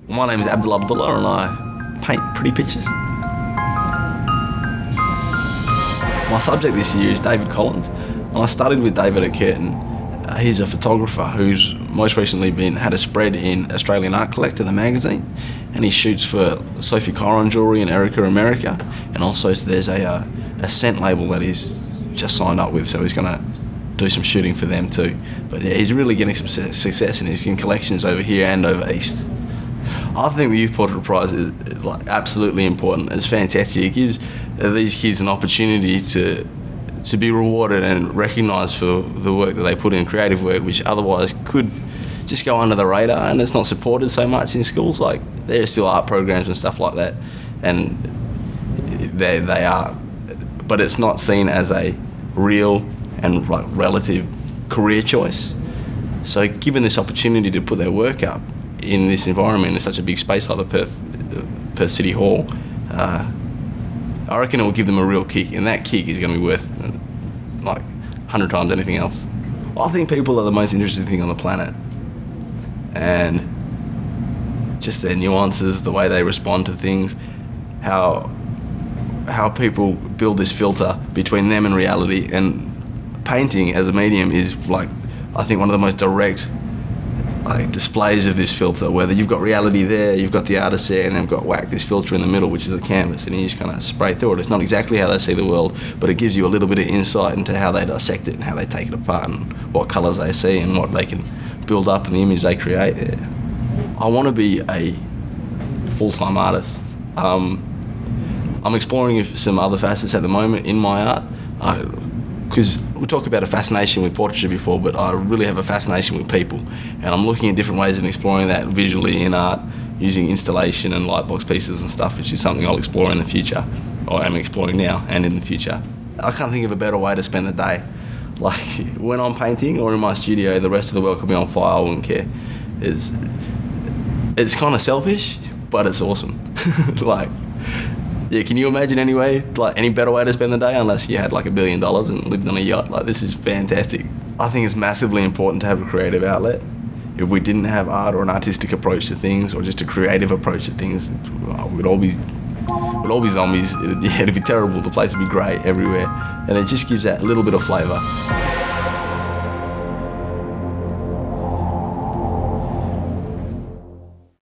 My name is Abdul Abdullah and I paint pretty pictures. My subject this year is David Collins, and I studied with David at Curtin. He's a photographer who's most recently had a spread in Australian Art Collector, the magazine, and he shoots for Sophie Chiron Jewelry and Erica America, and also there's a scent label that he's just signed up with, so he's going to do some shooting for them too. But yeah, he's really getting some success, and he's in collections over here and over east. I think the Youth Portrait Prize is like absolutely important. It's fantastic. It gives these kids an opportunity to be rewarded and recognised for the work that they put in, creative work, which otherwise could just go under the radar, and it's not supported so much in schools. Like, there are still art programs and stuff like that, and they are, but it's not seen as a real and like relative career choice. So given this opportunity to put their work up in this environment, in such a big space like the Perth City Hall, I reckon it will give them a real kick, and that kick is going to be worth like 100 times anything else. I think people are the most interesting thing on the planet, and just their nuances, the way they respond to things, how people build this filter between them and reality. And painting as a medium is, like, I think one of the most direct displays of this filter, whether you've got reality there, you've got the artist there, and they've got this filter in the middle, which is a canvas, and you just kind of spray through it. It's not exactly how they see the world, but it gives you a little bit of insight into how they dissect it and how they take it apart and what colours they see and what they can build up in the image they create. Yeah. I want to be a full-time artist. I'm exploring some other facets at the moment in my art, because we talk about a fascination with portraiture before, but I really have a fascination with people, and I'm looking at different ways of exploring that visually in art, using installation and lightbox pieces and stuff, which is something I'll explore in the future, or I'm exploring now and in the future. I can't think of a better way to spend the day. Like, when I'm painting or in my studio, the rest of the world could be on fire, I wouldn't care. It's kind of selfish, but it's awesome. Like, yeah, can you imagine any better way to spend the day, unless you had like $1 billion and lived on a yacht? Like, this is fantastic. I think it's massively important to have a creative outlet. If we didn't have art or an artistic approach to things, or just a creative approach to things, we'd all be zombies. It'd be terrible. The place would be grey everywhere, and it just gives that little bit of flavour.